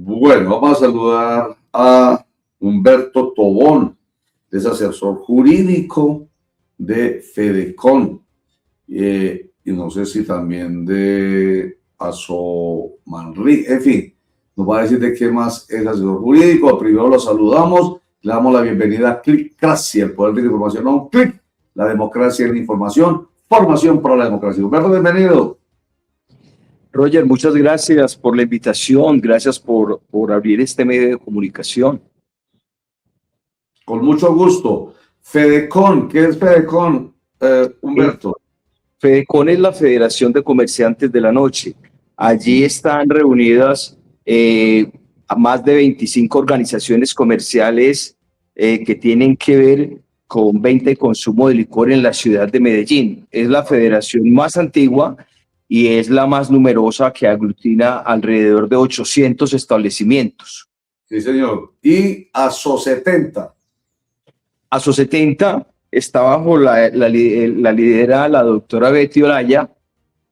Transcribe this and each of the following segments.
Bueno, vamos a saludar a Humberto Tobón, es asesor jurídico de Fedecon, y no sé si también de Asomanri, en fin, nos va a decir de qué más es asesor jurídico. Primero lo saludamos, le damos la bienvenida a Clickracia, el poder de la información, no, clic, la democracia en la información, formación para la democracia. Humberto, bienvenido. Roger, muchas gracias por la invitación, gracias por abrir este medio de comunicación. Con mucho gusto. Fedecon, ¿qué es Fedecon, Humberto? Fedecon es la Federación de Comerciantes de la Noche. Allí están reunidas a más de 25 organizaciones comerciales que tienen que ver con venta y consumo de licor en la ciudad de Medellín. Es la federación más antigua y es la más numerosa, que aglutina alrededor de 800 establecimientos. Sí, señor. Y ASO70. ASO70 está bajo la lidera la doctora Betty Olaya,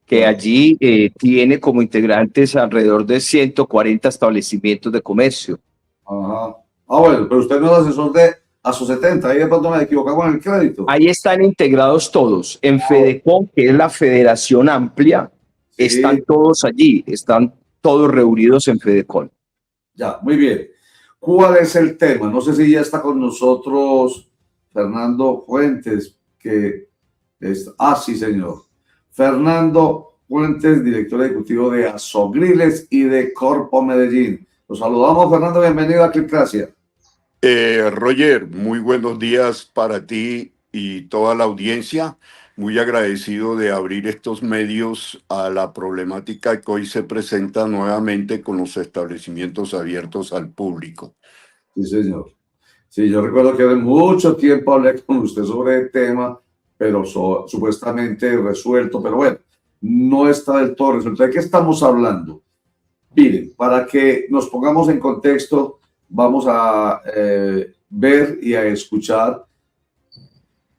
que allí tiene como integrantes alrededor de 140 establecimientos de comercio. Ajá. Ah, bueno, pero usted no es asesor de ASO70, ahí de pronto me equivoco con el crédito. Ahí están integrados todos. En Fedecon, que es la federación amplia, sí, están todos allí, están todos reunidos en Fedecon. Ya, muy bien. ¿Cuál es el tema? No sé si ya está con nosotros Fernando Fuentes, que es... Ah, sí, señor. Fernando Fuentes, director ejecutivo de Asogriles y de Corpo Medellín. Los saludamos, Fernando, bienvenido a Clickracia. Roger, muy buenos días para ti y toda la audiencia. Muy agradecido de abrir estos medios a la problemática que hoy se presenta nuevamente con los establecimientos abiertos al público. Sí, señor. Sí, yo recuerdo que hace mucho tiempo hablé con usted sobre el tema, pero supuestamente resuelto, pero bueno, no está del todo resuelto. ¿De qué estamos hablando? Miren, para que nos pongamos en contexto, vamos a ver y a escuchar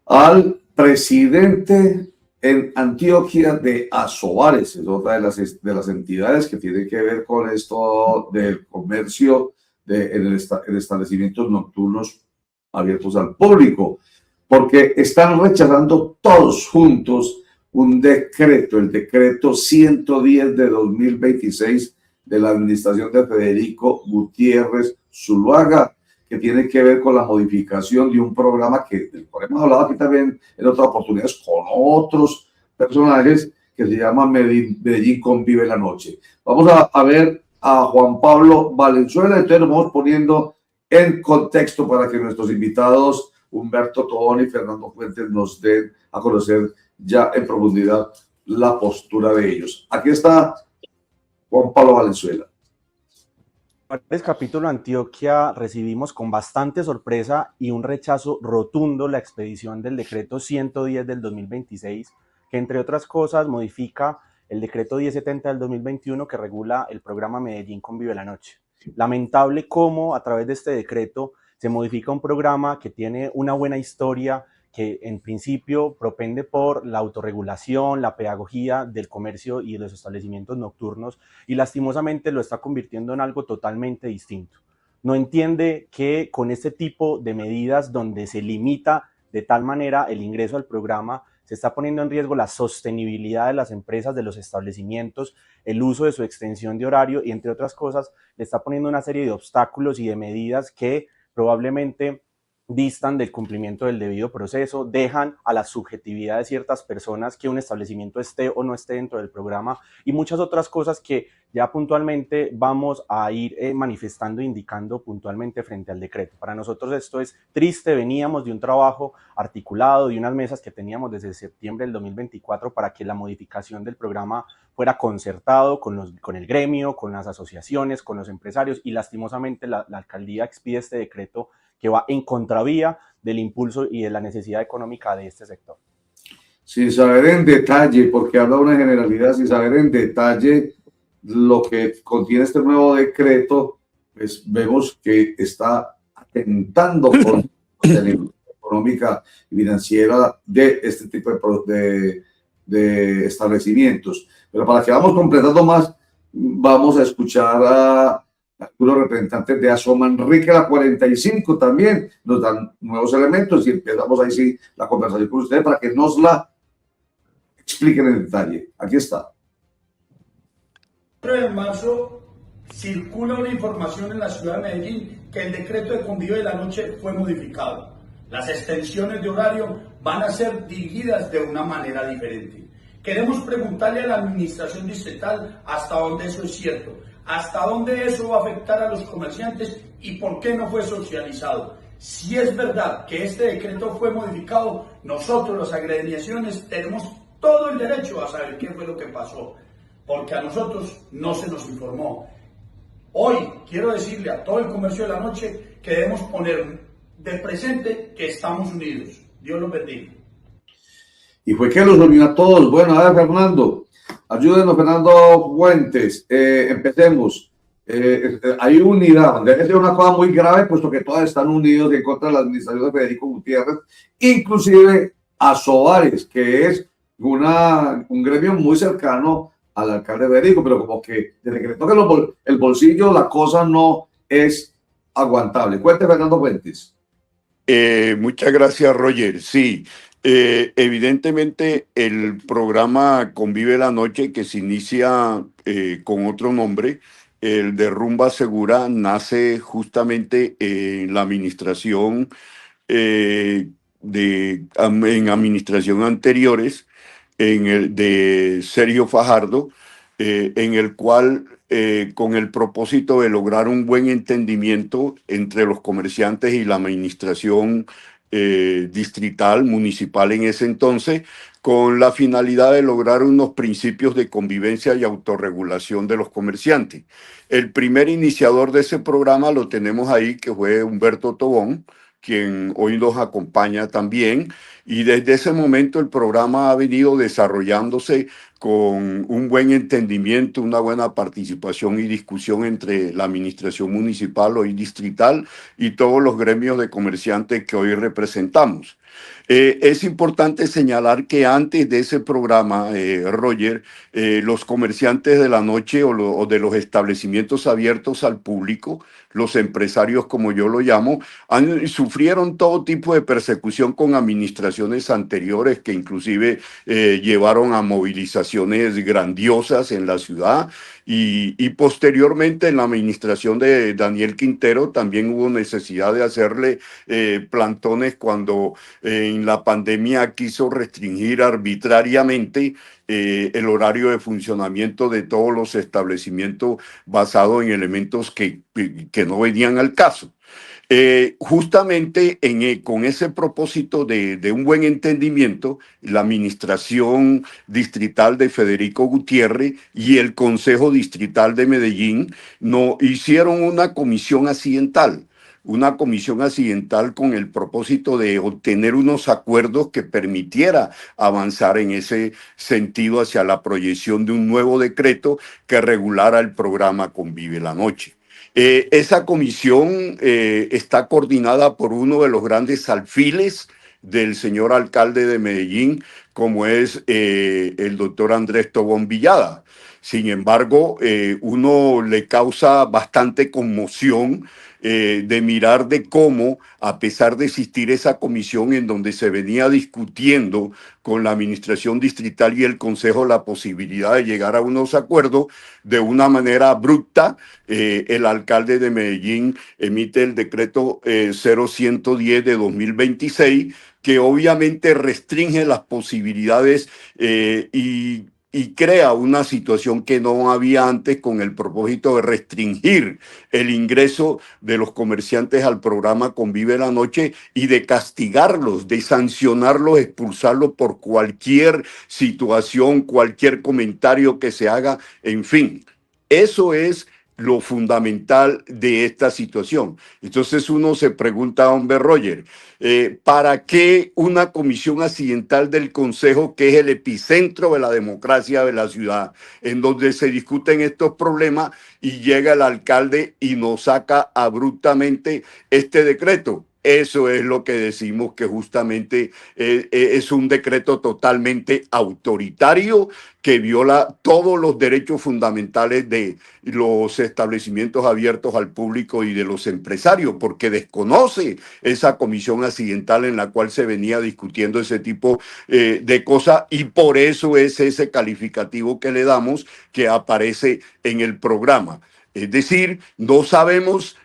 al presidente en Antioquia de Asobares, es otra de las entidades que tiene que ver con esto del comercio en establecimientos nocturnos abiertos al público, porque están rechazando todos juntos un decreto, el decreto 110 de 2026 de la administración de Federico Gutiérrez Zuluaga, que tiene que ver con la modificación de un programa del cual hemos hablado aquí también en otras oportunidades con otros personajes, que se llama Medellín Convive la Noche. Vamos a ver a Juan Pablo Valenzuela, entonces nos vamos poniendo en contexto para que nuestros invitados Humberto Tobón y Fernando Fuentes nos den a conocer ya en profundidad la postura de ellos. Aquí está Juan Pablo Valenzuela. En el capítulo Antioquia recibimos con bastante sorpresa y un rechazo rotundo la expedición del decreto 110 del 2026, que entre otras cosas modifica el decreto 1070 del 2021 que regula el programa Medellín Convive la Noche. Lamentable cómo a través de este decreto se modifica un programa que tiene una buena historia, que en principio propende por la autorregulación, la pedagogía del comercio y de los establecimientos nocturnos, y lastimosamente lo está convirtiendo en algo totalmente distinto. No entiende que con este tipo de medidas donde se limita de tal manera el ingreso al programa, se está poniendo en riesgo la sostenibilidad de las empresas, de los establecimientos, el uso de su extensión de horario y, entre otras cosas, le está poniendo una serie de obstáculos y de medidas que probablemente distan del cumplimiento del debido proceso, dejan a la subjetividad de ciertas personas que un establecimiento esté o no esté dentro del programa y muchas otras cosas que ya puntualmente vamos a ir manifestando e indicando puntualmente frente al decreto. Para nosotros esto es triste, veníamos de un trabajo articulado, de unas mesas que teníamos desde septiembre del 2024 para que la modificación del programa fuera concertado con el gremio, con las asociaciones, con los empresarios y lastimosamente la alcaldía expide este decreto que va en contravía del impulso y de la necesidad económica de este sector. Sin saber en detalle, porque habla una generalidad, sin saber en detalle lo que contiene este nuevo decreto, pues vemos que está atentando con la económica y financiera de este tipo de establecimientos. Pero para que vamos completando más, vamos a escuchar a Algunos representantes de Asomanrique, la 45, también nos dan nuevos elementos y empezamos ahí sí la conversación con ustedes para que nos la expliquen en detalle. Aquí está. El 4 de marzo circula una información en la ciudad de Medellín que el decreto de convivio de la noche fue modificado. Las extensiones de horario van a ser dirigidas de una manera diferente. Queremos preguntarle a la administración distrital hasta dónde eso es cierto, hasta dónde eso va a afectar a los comerciantes y por qué no fue socializado. Si es verdad que este decreto fue modificado, nosotros, las agremiaciones, tenemos todo el derecho a saber qué fue lo que pasó, porque a nosotros no se nos informó. Hoy quiero decirle a todo el comercio de la noche que debemos poner de presente que estamos unidos. Dios los bendiga. Y fue que los unió a todos. Bueno, a ver, Fernando, ayúdenos, Fernando Fuentes. Empecemos. Hay unidad. Debe ser una cosa muy grave, puesto que todas están unidos en contra de la administración de Federico Gutiérrez, inclusive a Soares, que es un gremio muy cercano al alcalde Federico, pero como que desde que le toque el bolsillo, la cosa no es aguantable. Cuente, Fernando Fuentes. Muchas gracias, Roger. Sí, evidentemente el programa Convive la Noche, que se inicia con otro nombre, el de Rumba Segura, nace justamente en la administración, en administración anteriores, en el de Sergio Fajardo, en el cual, con el propósito de lograr un buen entendimiento entre los comerciantes y la administración distrital, municipal en ese entonces, con la finalidad de lograr unos principios de convivencia y autorregulación de los comerciantes. El primer iniciador de ese programa lo tenemos ahí, que fue Humberto Tobón, quien hoy nos acompaña también, y desde ese momento el programa ha venido desarrollándose con un buen entendimiento, una buena participación y discusión entre la administración municipal, hoy distrital, y todos los gremios de comerciantes que hoy representamos. Es importante señalar que antes de ese programa, Roger, los comerciantes de la noche o de los establecimientos abiertos al público, los empresarios como yo lo llamo, sufrieron todo tipo de persecución con administraciones anteriores que inclusive llevaron a movilizaciones grandiosas en la ciudad y posteriormente en la administración de Daniel Quintero también hubo necesidad de hacerle plantones cuando en la pandemia quiso restringir arbitrariamente el horario de funcionamiento de todos los establecimientos basado en elementos que no venían al caso. Justamente con ese propósito de un buen entendimiento, la administración distrital de Federico Gutiérrez y el Consejo Distrital de Medellín hicieron una comisión accidental con el propósito de obtener unos acuerdos que permitiera avanzar en ese sentido hacia la proyección de un nuevo decreto que regulara el programa Convive la Noche. Esa comisión está coordinada por uno de los grandes alfiles del señor alcalde de Medellín, como es el doctor Andrés Tobón Villada. Sin embargo, uno le causa bastante conmoción de mirar de cómo, a pesar de existir esa comisión en donde se venía discutiendo con la administración distrital y el consejo la posibilidad de llegar a unos acuerdos, de una manera abrupta, el alcalde de Medellín emite el decreto 0110 de 2026, que obviamente restringe las posibilidades y crea una situación que no había antes con el propósito de restringir el ingreso de los comerciantes al programa Convive la Noche y de castigarlos, de sancionarlos, expulsarlos por cualquier situación, cualquier comentario que se haga, en fin. Eso es lo fundamental de esta situación. Entonces uno se pregunta, hombre Roger, ¿para qué una comisión accidental del Consejo, que es el epicentro de la democracia de la ciudad, en donde se discuten estos problemas, y llega el alcalde y nos saca abruptamente este decreto? Eso es lo que decimos que justamente es un decreto totalmente autoritario que viola todos los derechos fundamentales de los establecimientos abiertos al público y de los empresarios, porque desconoce esa comisión accidental en la cual se venía discutiendo ese tipo de cosas, y por eso es ese calificativo que le damos que aparece en el programa. Es decir, no sabemos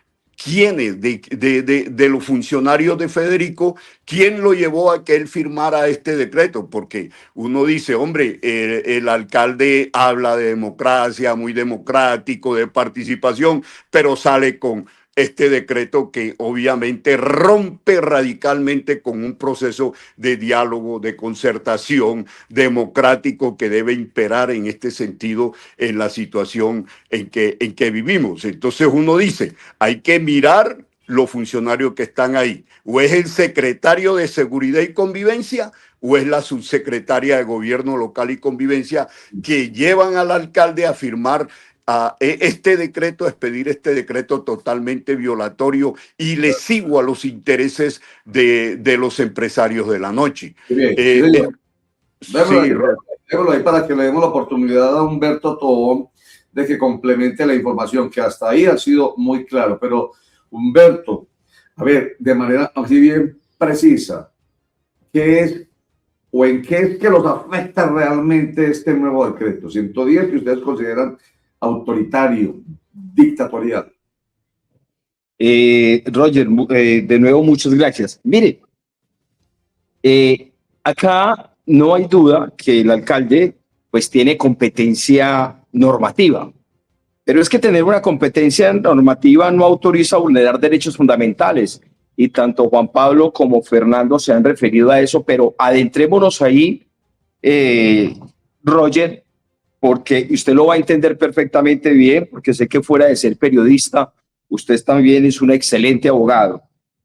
quiénes de los funcionarios de Federico, quién lo llevó a que él firmara este decreto, porque uno dice, hombre, el alcalde habla de democracia, muy democrático, de participación, pero sale con este decreto que obviamente rompe radicalmente con un proceso de diálogo, de concertación democrático que debe imperar en este sentido en la situación en que vivimos. Entonces uno dice, hay que mirar los funcionarios que están ahí. O es el secretario de Seguridad y Convivencia o es la subsecretaria de Gobierno Local y Convivencia que llevan al alcalde a firmar este decreto, a expedir este decreto totalmente violatorio y lesivo a los intereses de los empresarios de la noche. Bien, déjalo ahí para que le demos la oportunidad a Humberto Tobón de que complemente la información, que hasta ahí ha sido muy claro. Pero Humberto, a ver, de manera así bien precisa, ¿qué es o en qué es que los afecta realmente este nuevo decreto 110 que ustedes consideran autoritario, dictatorial? Roger, de nuevo, muchas gracias. Mire, acá no hay duda que el alcalde pues tiene competencia normativa, pero es que tener una competencia normativa no autoriza a vulnerar derechos fundamentales, y tanto Juan Pablo como Fernando se han referido a eso, pero adentrémonos ahí, Roger, porque usted lo va a entender perfectamente bien, porque sé que fuera de ser periodista, usted también es un excelente abogado.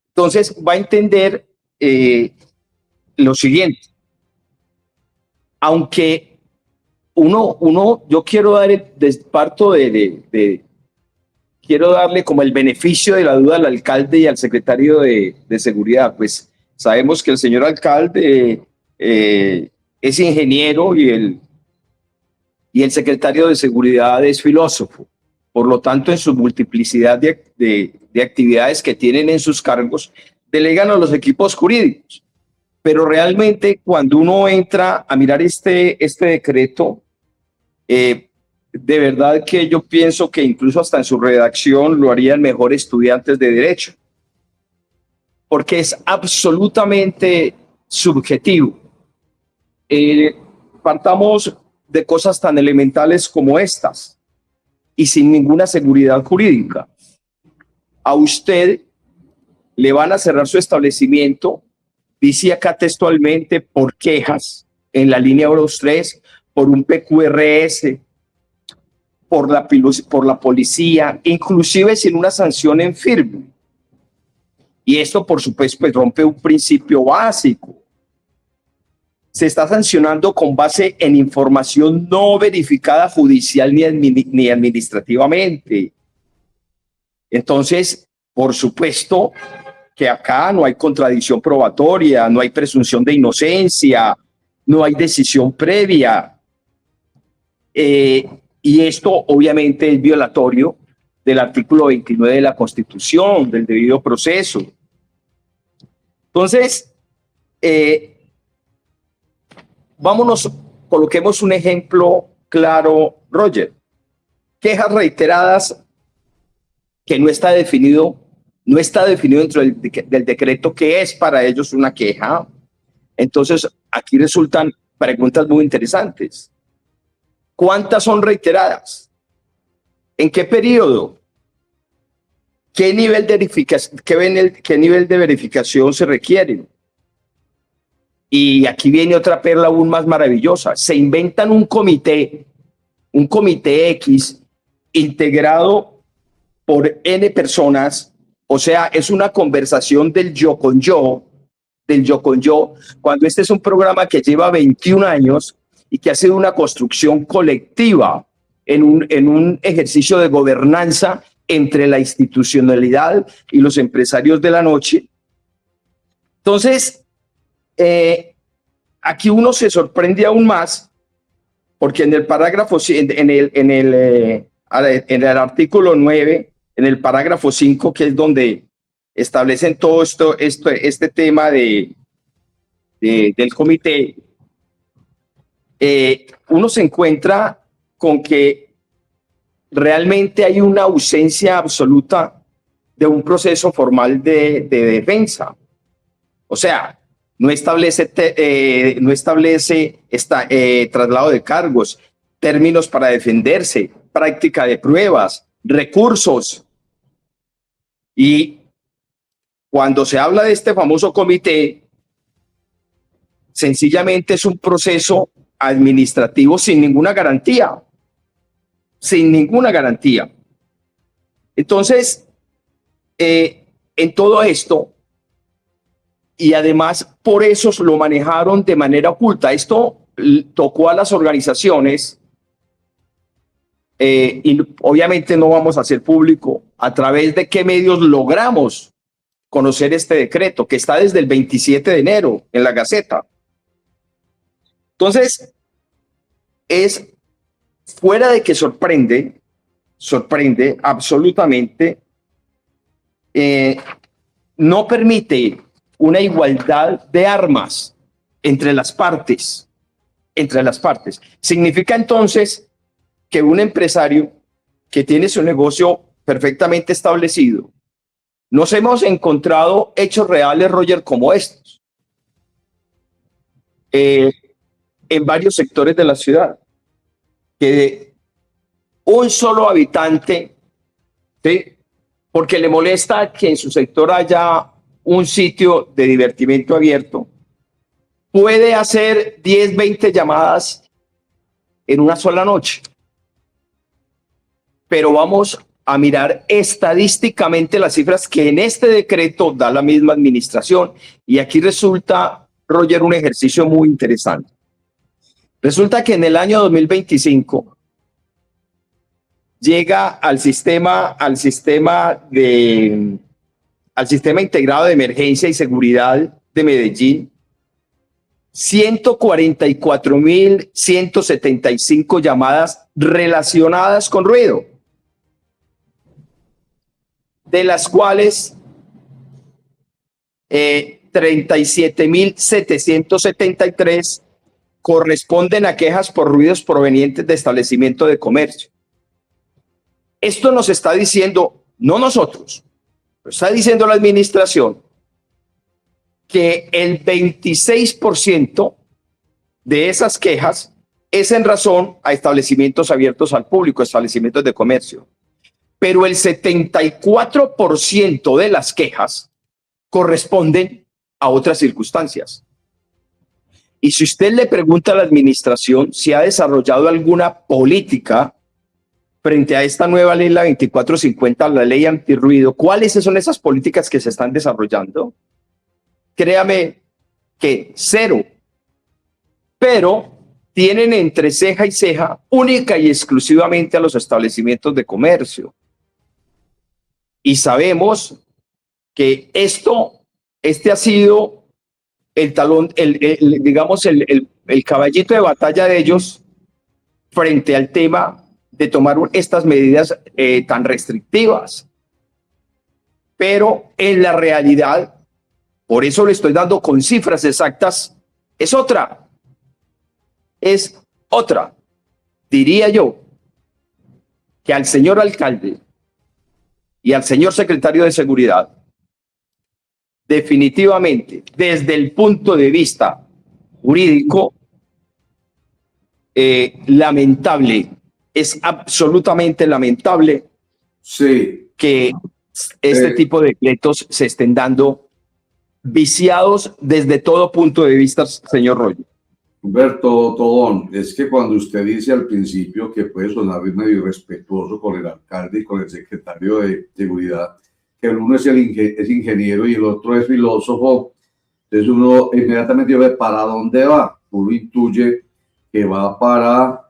Entonces va a entender lo siguiente. Aunque yo quiero dar, quiero darle como el beneficio de la duda al alcalde y al secretario de Seguridad, pues sabemos que el señor alcalde es ingeniero y el secretario de Seguridad es filósofo. Por lo tanto, en su multiplicidad de actividades que tienen en sus cargos, delegan a los equipos jurídicos. Pero realmente, cuando uno entra a mirar este decreto, de verdad que yo pienso que incluso hasta en su redacción lo harían mejor estudiantes de Derecho, porque es absolutamente subjetivo. Partamos de cosas tan elementales como estas y sin ninguna seguridad jurídica. A usted le van a cerrar su establecimiento, dice acá textualmente, por quejas en la línea Euros 3, por un PQRS, por la policía, inclusive sin una sanción en firme. Y esto, por supuesto, pues rompe un principio básico. Se está sancionando con base en información no verificada judicial ni administrativamente. Entonces, por supuesto que acá no hay contradicción probatoria, no hay presunción de inocencia, no hay decisión previa. Y esto obviamente es violatorio del artículo 29 de la Constitución, del debido proceso. Entonces, coloquemos un ejemplo claro, Roger. Quejas reiteradas que no está definido dentro del decreto qué es para ellos una queja. Entonces, aquí resultan preguntas muy interesantes. ¿Cuántas son reiteradas? ¿En qué periodo? ¿Qué nivel de verificación se requiere? Y aquí viene otra perla aún más maravillosa. Se inventan un comité X integrado por N personas. O sea, es una conversación del yo con yo, cuando este es un programa que lleva 21 años y que ha sido una construcción colectiva en un ejercicio de gobernanza entre la institucionalidad y los empresarios de la noche, Entonces, aquí uno se sorprende aún más porque en el parágrafo, en el artículo 9, en el parágrafo 5, que es donde establecen todo este tema del comité, uno se encuentra con que realmente hay una ausencia absoluta de un proceso formal de defensa. O sea, no establece traslado de cargos, términos para defenderse, práctica de pruebas, recursos. Y cuando se habla de este famoso comité, sencillamente es un proceso administrativo sin ninguna garantía. Sin ninguna garantía. Entonces, en todo esto, y además por eso lo manejaron de manera oculta. Esto tocó a las organizaciones y obviamente no vamos a hacer público a través de qué medios logramos conocer este decreto, que está desde el 27 de enero en la Gaceta. Entonces, es fuera de que sorprende absolutamente, no permite una igualdad de armas entre las partes. Significa entonces que un empresario que tiene su negocio perfectamente establecido, nos hemos encontrado hechos reales, Roger, como estos, en varios sectores de la ciudad, que un solo habitante, ¿sí?, porque le molesta que en su sector haya un sitio de divertimento abierto, puede hacer 10, 20 llamadas en una sola noche. Pero vamos a mirar estadísticamente las cifras que en este decreto da la misma administración. Y aquí resulta, Roger, un ejercicio muy interesante. Resulta que en el año 2025 llega al sistema integrado de emergencia y seguridad de Medellín 144.175 llamadas relacionadas con ruido, de las cuales 37.773 corresponden a quejas por ruidos provenientes de establecimiento de comercio. Esto nos está diciendo, no nosotros, está diciendo la administración, que el 26% de esas quejas es en razón a establecimientos abiertos al público, establecimientos de comercio. Pero el 74% de las quejas corresponden a otras circunstancias. Y si usted le pregunta a la administración si ha desarrollado alguna política frente a esta nueva ley, la 2450, la ley antirruido, ¿cuáles son esas políticas que se están desarrollando? Créame que cero. Pero tienen entre ceja y ceja única y exclusivamente a los establecimientos de comercio. Y sabemos que este ha sido el talón, digamos, el caballito de batalla de ellos frente al tema de tomar estas medidas tan restrictivas. Pero en la realidad, por eso le estoy dando con cifras exactas, es otra. Diría yo que al señor alcalde y al señor secretario de Seguridad, definitivamente, desde el punto de vista jurídico, lamentable, es absolutamente lamentable, sí, que este tipo de decretos se estén dando viciados desde todo punto de vista, señor Roger. Humberto Tobón, es que cuando usted dice al principio que puede sonar medio irrespetuoso con el alcalde y con el secretario de Seguridad, que el uno es ingeniero y el otro es filósofo, entonces uno inmediatamente ve para dónde va. Uno intuye que va para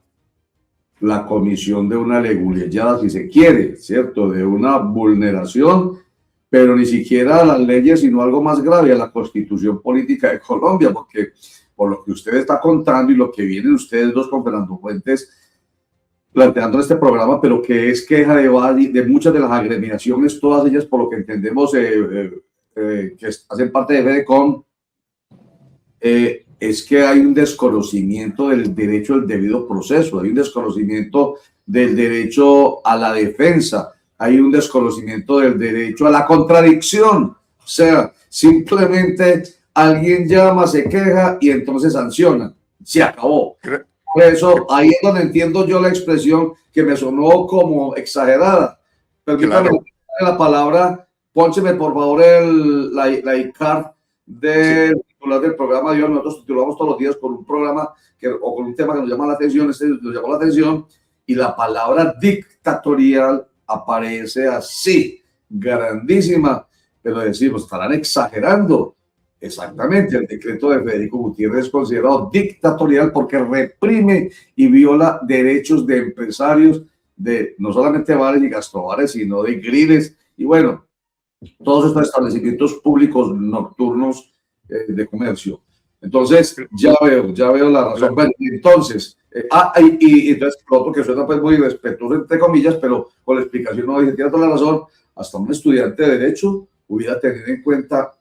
la comisión de una leguleyada, si se quiere, ¿cierto? De una vulneración pero ni siquiera a las leyes, sino algo más grave, a la Constitución Política de Colombia, porque por lo que usted está contando y lo que vienen ustedes dos con Fernando Fuentes planteando este programa, pero que es queja de muchas de las agremiaciones, todas ellas, por lo que entendemos, que hacen parte de FEDECOM, es que hay un desconocimiento del derecho al debido proceso, hay un desconocimiento del derecho a la defensa, hay un desconocimiento del derecho a la contradicción. O sea, simplemente alguien llama, se queja y entonces sanciona. Se acabó. Por eso, ahí es donde entiendo yo la expresión que me sonó como exagerada. Permítame la palabra, póncheme por favor la ICAR del titular del programa. Nosotros titulamos todos los días con un programa o con un tema que nos llama la atención. Este nos llamó la atención y la palabra dictatorial aparece así, grandísima, pero decimos, estarán exagerando. Exactamente, el decreto de Federico Gutiérrez es considerado dictatorial porque reprime y viola derechos de empresarios, de no solamente bares y gastrobares, sino de griles y bueno, todos estos establecimientos públicos nocturnos de comercio. Entonces, ya veo la razón. Bueno, entonces, entonces, lo otro que suena pues muy respetuoso, entre comillas, pero con la explicación no dice, tiene toda la razón, hasta un estudiante de Derecho hubiera tenido en cuenta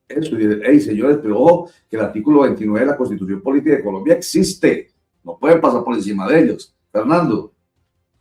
eso y decir, hey, señores, pero ojo, que el artículo 29 de la Constitución Política de Colombia existe, no pueden pasar por encima de ellos. Fernando.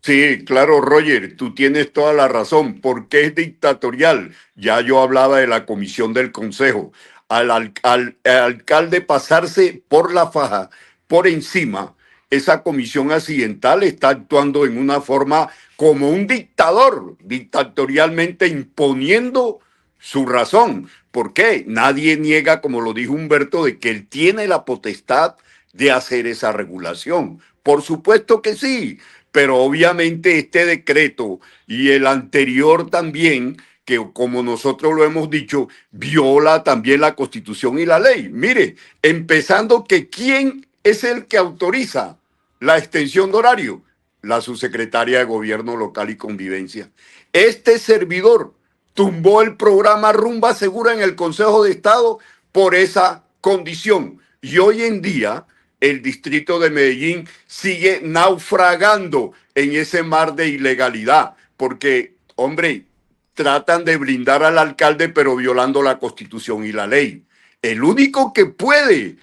Sí, claro, Roger, tú tienes toda la razón. ¿Por qué es dictatorial? Ya yo hablaba de la comisión del consejo. Al alcalde pasarse por la faja, por encima, esa comisión accidental está actuando en una forma como un dictador, dictatorialmente imponiendo su razón. ¿Por qué? Nadie niega, como lo dijo Humberto, de que él tiene la potestad de hacer esa regulación. Por supuesto que sí, pero obviamente este decreto y el anterior también, que como nosotros lo hemos dicho, viola también la Constitución y la ley. Mire, empezando que ¿quién es el que autoriza la extensión de horario? La subsecretaria de Gobierno Local y Convivencia. Este servidor tumbó el programa Rumba Segura en el Consejo de Estado por esa condición. Y hoy en día el distrito de Medellín sigue naufragando en ese mar de ilegalidad, porque, hombre, tratan de blindar al alcalde, pero violando la Constitución y la ley. El único que puede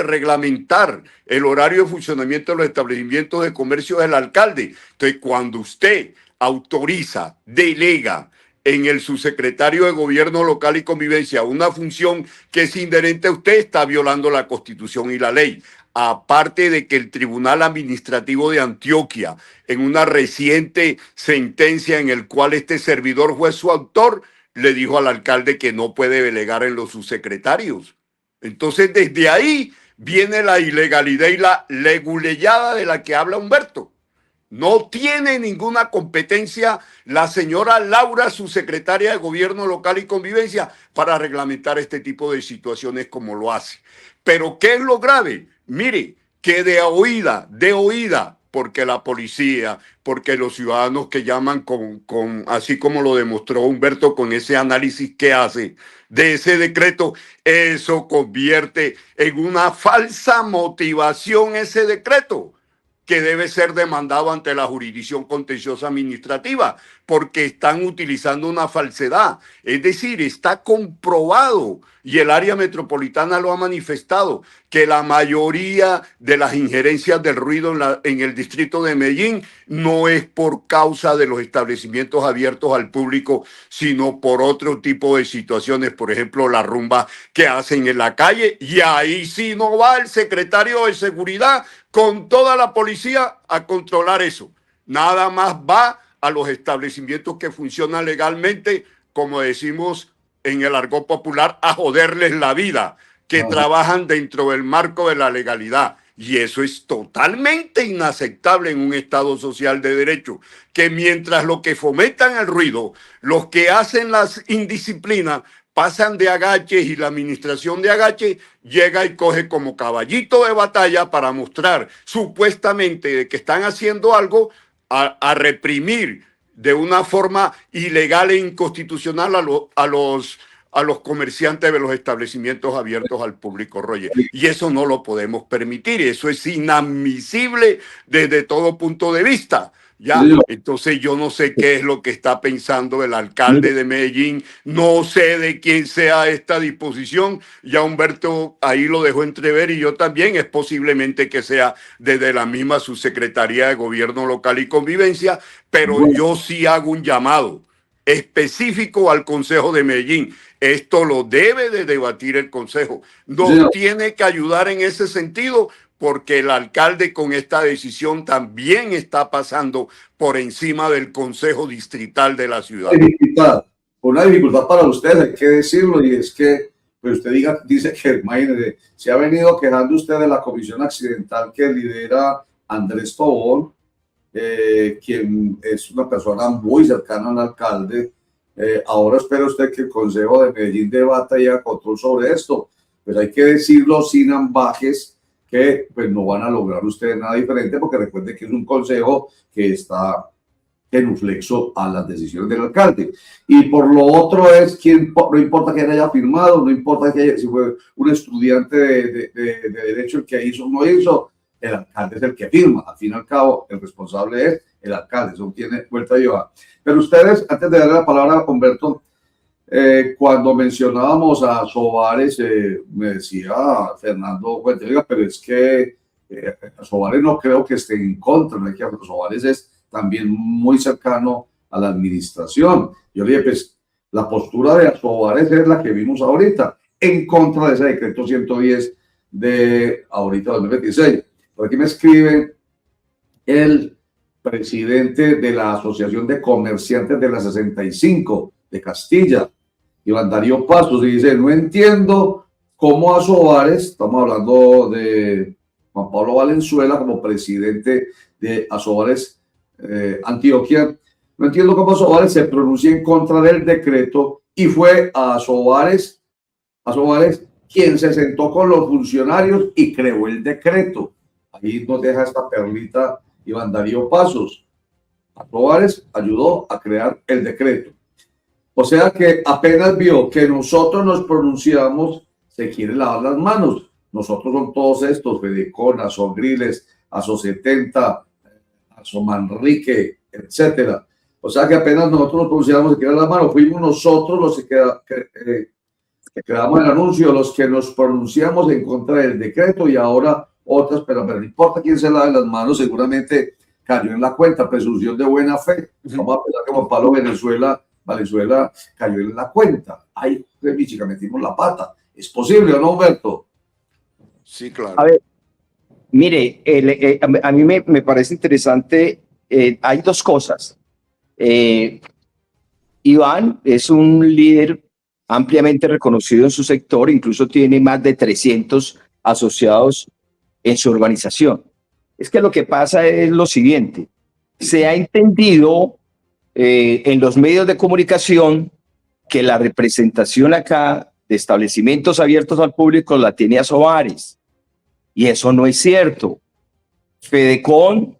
reglamentar el horario de funcionamiento de los establecimientos de comercio es el alcalde. Entonces, cuando usted autoriza, delega en el subsecretario de Gobierno Local y Convivencia una función que es inherente a usted, está violando la Constitución y la ley. Aparte de que el Tribunal Administrativo de Antioquia, en una reciente sentencia en el cual este servidor fue su autor, le dijo al alcalde que no puede delegar en los subsecretarios. Entonces, desde ahí viene la ilegalidad y la leguleyada de la que habla Humberto. No tiene ninguna competencia la señora Laura, su secretaria de Gobierno Local y Convivencia, para reglamentar este tipo de situaciones como lo hace. Pero ¿qué es lo grave? Mire, que de oída, porque la policía, porque los ciudadanos que llaman así como lo demostró Humberto con ese análisis que hace de ese decreto, eso convierte en una falsa motivación ese decreto, que debe ser demandado ante la jurisdicción contenciosa administrativa, porque están utilizando una falsedad. Es decir, está comprobado, y el área metropolitana lo ha manifestado, que la mayoría de las injerencias del ruido en el distrito de Medellín no es por causa de los establecimientos abiertos al público, sino por otro tipo de situaciones, por ejemplo, la rumba que hacen en la calle, y ahí sí no va el secretario de Seguridad con toda la policía a controlar eso. Nada más va a los establecimientos que funcionan legalmente, como decimos en el argot popular, a joderles la vida, que trabajan dentro del marco de la legalidad. Y eso es totalmente inaceptable en un Estado social de derecho, que mientras los que fomentan el ruido, los que hacen las indisciplinas, pasan de agaches y la administración de agaches llega y coge como caballito de batalla para mostrar supuestamente de que están haciendo algo a reprimir de una forma ilegal e inconstitucional a los comerciantes de los establecimientos abiertos al público, Roger. Y eso no lo podemos permitir, eso es inadmisible desde todo punto de vista. Ya, entonces yo no sé qué es lo que está pensando el alcalde de Medellín, no sé de quién sea esta disposición, ya Humberto ahí lo dejó entrever y yo también, es posiblemente que sea desde la misma subsecretaría de Gobierno Local y Convivencia, pero yo sí hago un llamado específico al Consejo de Medellín. Esto lo debe de debatir el Consejo, nos tiene que ayudar en ese sentido, porque el alcalde con esta decisión también está pasando por encima del Consejo Distrital de la ciudad. Una dificultad para ustedes, hay que decirlo, y es que pues usted dice que, imagínese, se ha venido quejando usted de la comisión accidental que lidera Andrés Tobón, quien es una persona muy cercana al alcalde. Ahora espera usted que el Consejo de Medellín debata y haga control sobre esto. Pues hay que decirlo sin ambajes, que pues no van a lograr ustedes nada diferente, porque recuerden que es un consejo que está genuflexo a las decisiones del alcalde. Y por lo otro es quien, no importa que haya firmado, no importa si fue un estudiante de derecho el que hizo o no hizo, el alcalde es el que firma. Al fin y al cabo, el responsable es el alcalde, eso tiene vuelta a llevar. Pero ustedes, antes de darle la palabra a Humberto, cuando mencionábamos a Sobares, me decía Fernando Fuentes, pero es que Sobares no creo que esté en contra, no hay que hablar. Sobares es también muy cercano a la administración. Yo le dije, pues la postura de Sobares es la que vimos ahorita, en contra de ese decreto 110 de ahorita 2026. Por aquí me escribe el presidente de la Asociación de Comerciantes de la 65 de Castilla, Iván Darío Pastos, y dice: no entiendo cómo a Sobares, estamos hablando de Juan Pablo Valenzuela como presidente de Asobares Antioquia, no entiendo cómo Asobares se pronuncia en contra del decreto, y fue a Asobares quien se sentó con los funcionarios y creó el decreto. Ahí nos deja esta perlita Iván Darío Pasos. Asobares ayudó a crear el decreto. O sea que apenas vio que nosotros nos pronunciamos, se quiere lavar las manos. Nosotros son todos estos: Fedecon, Asogriles, Aso70, Asomanrique, etcétera. O sea que apenas nosotros nos pronunciamos, se quiere lavar las manos. Fuimos nosotros los que creamos el anuncio, los que nos pronunciamos en contra del decreto, y ahora otras, pero no importa quién se lave las manos, seguramente cayó en la cuenta, presunción de buena fe. Vamos a pensar que Juan Pablo Valenzuela cayó en la cuenta. Ay, chica, metimos la pata. ¿Es posible o no, Humberto? Sí, claro. A ver, mire, a mí me parece interesante. Hay dos cosas. Iván es un líder ampliamente reconocido en su sector, incluso tiene más de 300 asociados en su organización. Es que lo que pasa es lo siguiente: se ha entendido en los medios de comunicación que la representación acá de establecimientos abiertos al público la tiene Asobares, y eso no es cierto. Fedecon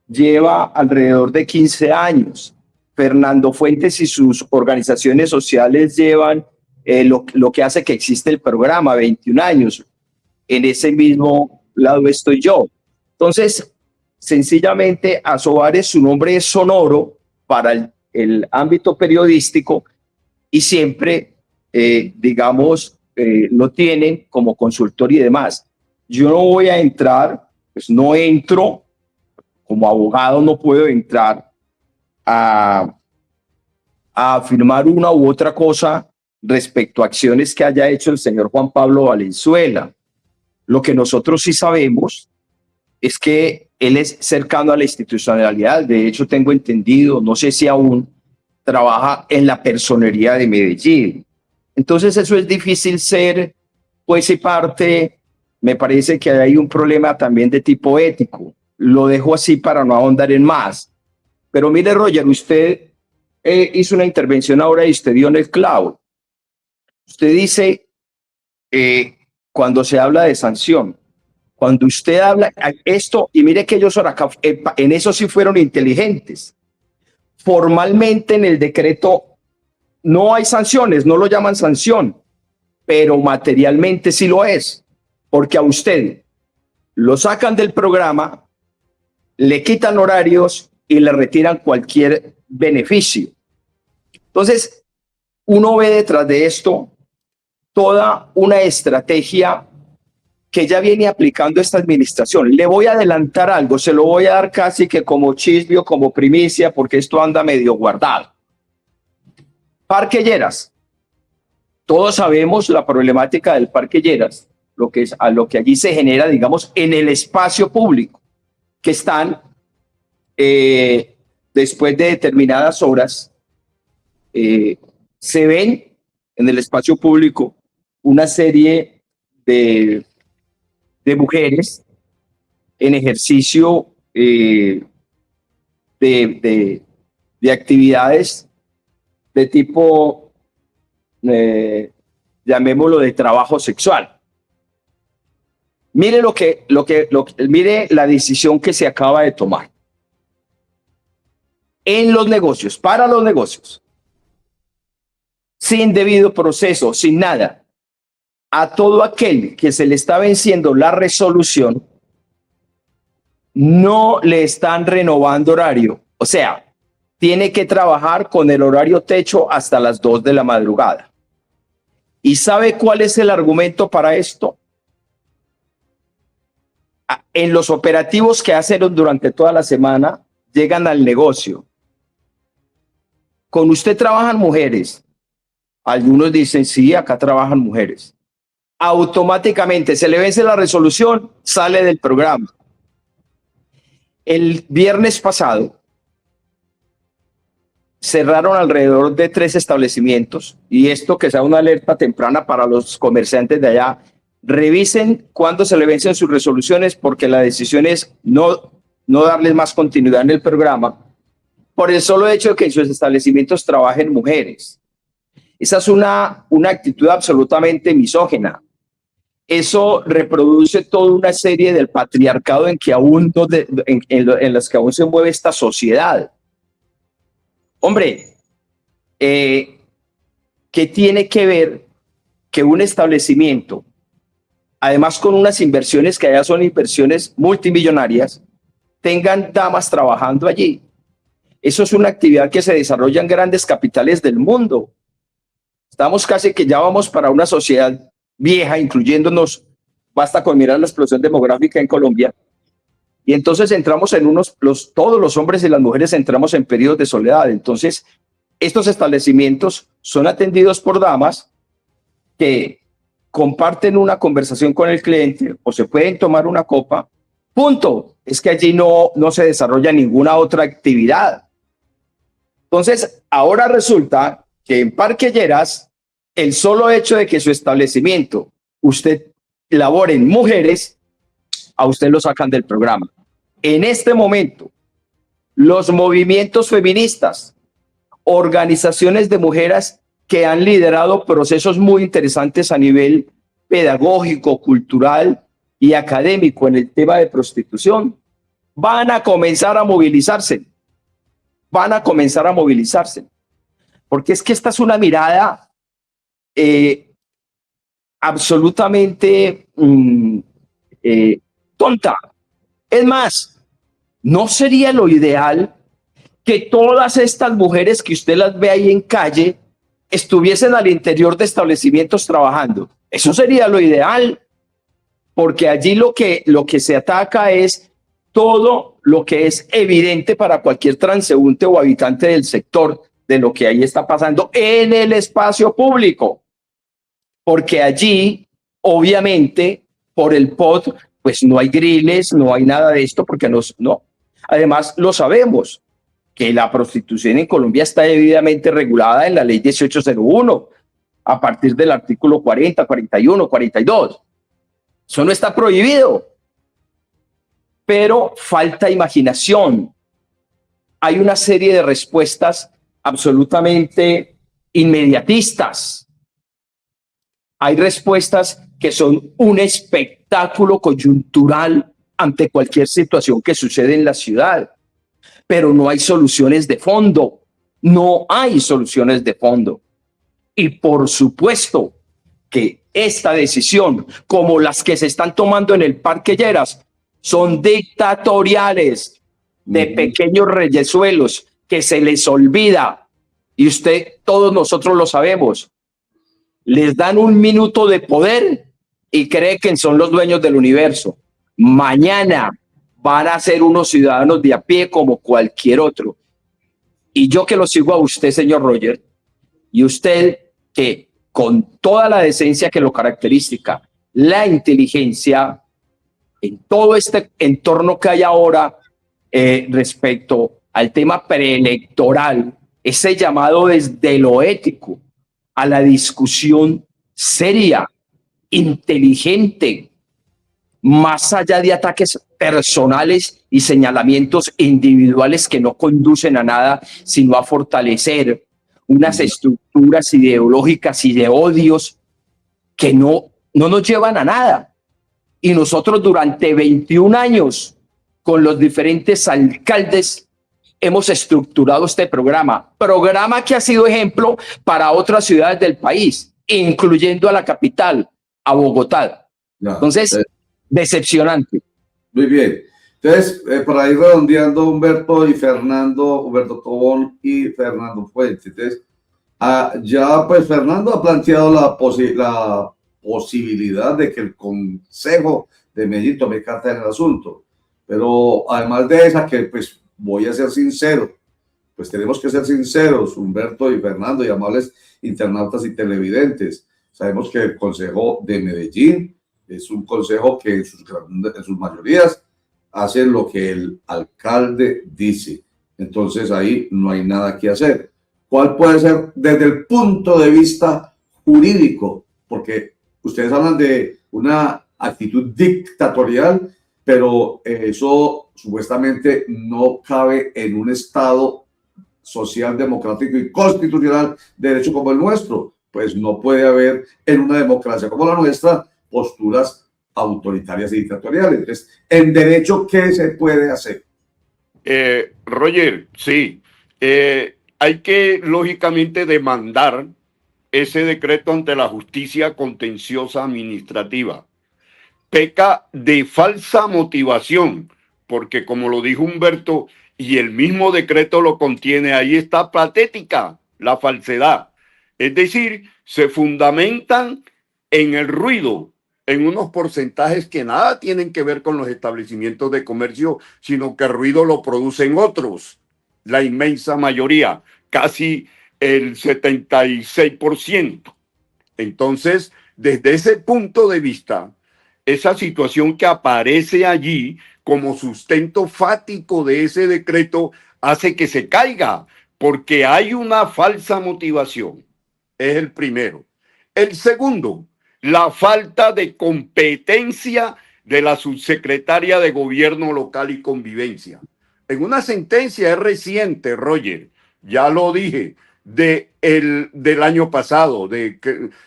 lleva alrededor de 15 años. Fernando Fuentes y sus organizaciones sociales llevan lo que hace que existe el programa, 21 años. En ese mismo lado estoy yo. Entonces, sencillamente, Asobares, su nombre es sonoro para el ámbito periodístico, y siempre, lo tienen como consultor y demás. Yo no voy a entrar, pues no entro, como abogado no puedo entrar a afirmar una u otra cosa respecto a acciones que haya hecho el señor Juan Pablo Valenzuela. Lo que nosotros sí sabemos es que él es cercano a la institucionalidad. De hecho, tengo entendido, no sé si aún trabaja en la personería de Medellín. Entonces, eso es difícil ser juez y parte. Me parece que hay un problema también de tipo ético. Lo dejo así para no ahondar en más. Pero mire, Roger, usted hizo una intervención ahora y usted dio en el clavo. Usted dice, cuando se habla de sanción, cuando usted habla esto, y mire que ellos acá, en eso sí fueron inteligentes, formalmente en el decreto no hay sanciones, no lo llaman sanción, pero materialmente sí lo es, porque a usted lo sacan del programa, le quitan horarios y le retiran cualquier beneficio. Entonces, uno ve detrás de esto toda una estrategia que ya viene aplicando esta administración. Le voy a adelantar algo, se lo voy a dar casi que como chisme o como primicia, porque esto anda medio guardado. Parque Lleras. Todos sabemos la problemática del Parque Lleras, lo que es a lo que allí se genera, digamos, en el espacio público, que están después de determinadas horas, se ven en el espacio público una serie de mujeres en ejercicio de actividades de tipo, llamémoslo, de trabajo sexual. Mire mire la decisión que se acaba de tomar. En los negocios, para los negocios, sin debido proceso, sin nada, a todo aquel que se le está venciendo la resolución, no le están renovando horario. O sea, tiene que trabajar con el horario techo hasta las 2 de la madrugada. ¿Y sabe cuál es el argumento para esto? En los operativos que hacen durante toda la semana, llegan al negocio. Con usted trabajan mujeres. Algunos dicen, sí, acá trabajan mujeres. Automáticamente se le vence la resolución, sale del programa. El viernes pasado cerraron alrededor de 3 establecimientos, y esto que sea una alerta temprana para los comerciantes de allá. Revisen cuándo se le vencen sus resoluciones, porque la decisión es no darles más continuidad en el programa por el solo hecho de que en sus establecimientos trabajen mujeres. Esa es una actitud absolutamente misógina. Eso reproduce toda una serie del patriarcado en las que aún se mueve esta sociedad. Hombre, ¿qué tiene que ver que un establecimiento, además con unas inversiones que allá son inversiones multimillonarias, tengan damas trabajando allí? Eso es una actividad que se desarrolla en grandes capitales del mundo. Estamos casi que ya vamos para una sociedad vieja, incluyéndonos, basta con mirar la explosión demográfica en Colombia, y entonces entramos en todos los hombres y las mujeres entramos en periodos de soledad. Entonces, estos establecimientos son atendidos por damas que comparten una conversación con el cliente o se pueden tomar una copa, punto. Es que allí no se desarrolla ninguna otra actividad. Entonces, ahora resulta que en Parque Lleras, el solo hecho de que su establecimiento, usted laboren mujeres, a usted lo sacan del programa. En este momento, los movimientos feministas, organizaciones de mujeres que han liderado procesos muy interesantes a nivel pedagógico, cultural y académico en el tema de prostitución, van a comenzar a movilizarse. Porque es que esta es una mirada absolutamente tonta. Es más, ¿no sería lo ideal que todas estas mujeres que usted las ve ahí en calle estuviesen al interior de establecimientos trabajando? Eso sería lo ideal, porque allí lo que se ataca es todo lo que es evidente para cualquier transeúnte o habitante del sector de lo que ahí está pasando en el espacio público. Porque allí, obviamente, por el POT, pues no hay griles, no hay nada de esto, porque no. Además, lo sabemos, que la prostitución en Colombia está debidamente regulada en la ley 1801, a partir del artículo 40, 41, 42. Eso no está prohibido. Pero falta imaginación. Hay una serie de respuestas absolutamente inmediatistas. Hay respuestas que son un espectáculo coyuntural ante cualquier situación que sucede en la ciudad. pero no hay soluciones de fondo. No hay soluciones de fondo. Y por supuesto que esta decisión, como las que se están tomando en el Parque Lleras, son dictatoriales, de pequeños reyesuelos que se les olvida. Y todos nosotros lo sabemos. Les dan un minuto de poder y creen que son los dueños del universo. Mañana van a ser unos ciudadanos de a pie como cualquier otro. Y yo que lo sigo a usted, señor Roger, y usted que con toda la decencia que lo caracteriza, la inteligencia en todo este entorno que hay ahora respecto al tema preelectoral, ese llamado desde lo ético a la discusión seria, inteligente, más allá de ataques personales y señalamientos individuales que no conducen a nada, sino a fortalecer unas estructuras ideológicas y de odios que no nos llevan a nada. Y nosotros durante 21 años, con los diferentes alcaldes, hemos estructurado este programa que ha sido ejemplo para otras ciudades del país, incluyendo a la capital, a Bogotá. Entonces, decepcionante. Muy bien. Entonces, para ir redondeando, Humberto Tobón y Fernando Fuentes. Entonces, ya pues Fernando ha planteado la posibilidad de que el Consejo de Medellín tome carta en el asunto. Pero además de esa, que pues voy a ser sincero, pues tenemos que ser sinceros, Humberto y Fernando y amables internautas y televidentes. Sabemos que el Consejo de Medellín es un consejo que en sus mayorías hace lo que el alcalde dice. Entonces ahí no hay nada que hacer. ¿Cuál puede ser desde el punto de vista jurídico? Porque ustedes hablan de una actitud dictatorial, pero eso supuestamente no cabe en un Estado social, democrático y constitucional de derecho como el nuestro. Pues no puede haber en una democracia como la nuestra posturas autoritarias y dictatoriales. Entonces, en derecho, ¿qué se puede hacer? Roger, sí. Hay que, lógicamente, demandar ese decreto ante la justicia contenciosa administrativa. Peca de falsa motivación, porque como lo dijo Humberto, y el mismo decreto lo contiene, ahí está patética la falsedad. Es decir, se fundamentan en el ruido, en unos porcentajes que nada tienen que ver con los establecimientos de comercio, sino que el ruido lo producen otros, la inmensa mayoría, casi el 76%. Entonces, desde ese punto de vista, esa situación que aparece allí como sustento fático de ese decreto hace que se caiga, porque hay una falsa motivación. Es el primero. El segundo, la falta de competencia de la subsecretaria de Gobierno Local y Convivencia. En una sentencia es reciente, Roger, ya lo dije, del año pasado,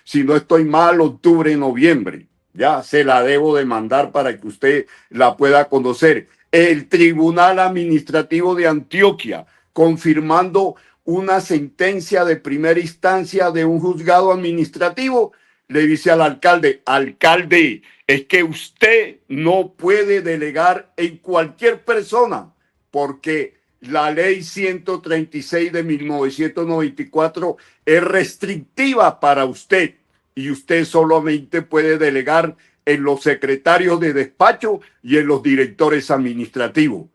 si no estoy mal, octubre, noviembre. Ya se la debo de mandar para que usted la pueda conocer. El Tribunal Administrativo de Antioquia, confirmando una sentencia de primera instancia de un juzgado administrativo, le dice al alcalde, alcalde, es que usted no puede delegar en cualquier persona, porque la ley 136 de 1994 es restrictiva para usted y usted solamente puede delegar en los secretarios de despacho y en los directores administrativos.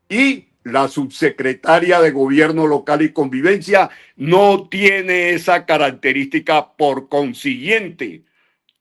Y la subsecretaria de Gobierno Local y Convivencia no tiene esa característica. Por consiguiente,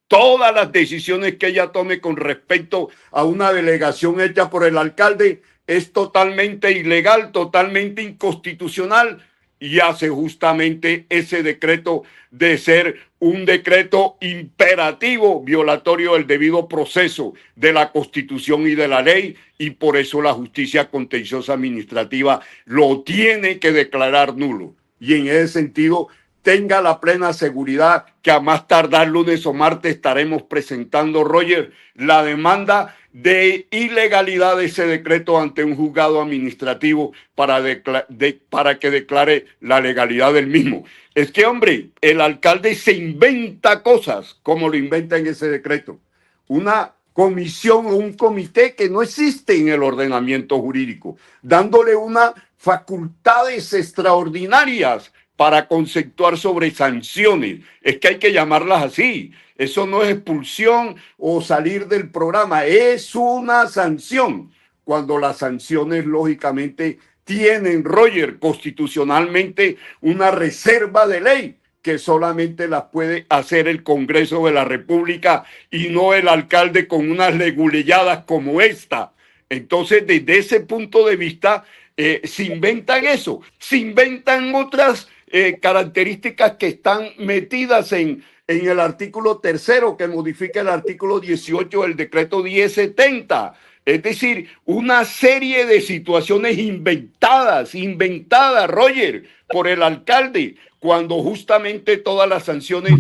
todas las decisiones que ella tome con respecto a una delegación hecha por el alcalde es totalmente ilegal, totalmente inconstitucional, y hace justamente ese decreto de ser un decreto imperativo, violatorio del debido proceso de la Constitución y de la ley, y por eso la justicia contenciosa administrativa lo tiene que declarar nulo. Y en ese sentido tenga la plena seguridad que a más tardar lunes o martes estaremos presentando, Roger, la demanda de ilegalidad de ese decreto ante un juzgado administrativo para que declare la legalidad del mismo. Es que, hombre, el alcalde se inventa cosas como lo inventa en ese decreto. Una comisión o un comité que no existe en el ordenamiento jurídico, dándole unas facultades extraordinarias para conceptuar sobre sanciones. Es que hay que llamarlas así. Eso no es expulsión o salir del programa, es una sanción. Cuando las sanciones, lógicamente, tienen, Roger, constitucionalmente una reserva de ley que solamente las puede hacer el Congreso de la República y no el alcalde con unas leguleyadas como esta. Entonces, desde ese punto de vista, se inventan eso, se inventan otras características que están metidas en el artículo 3º que modifica el artículo 18 del decreto 1070. Es decir, una serie de situaciones inventadas, Roger, por el alcalde, cuando justamente todas las sanciones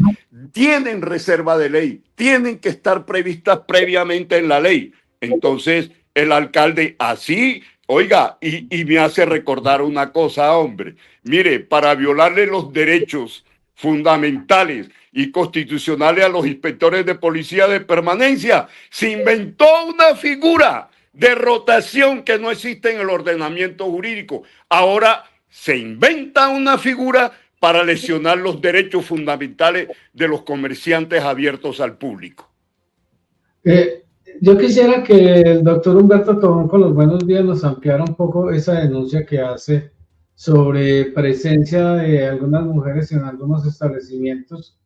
tienen reserva de ley, tienen que estar previstas previamente en la ley. Entonces, el alcalde así, oiga, y me hace recordar una cosa, hombre. Mire, para violarle los derechos fundamentales y constitucionales a los inspectores de policía de permanencia, se inventó una figura de rotación que no existe en el ordenamiento jurídico. Ahora se inventa una figura para lesionar los derechos fundamentales de los comerciantes abiertos al público. Yo quisiera que el doctor Humberto Tobón, con los buenos días, nos ampliara un poco esa denuncia que hace sobre presencia de algunas mujeres en algunos establecimientos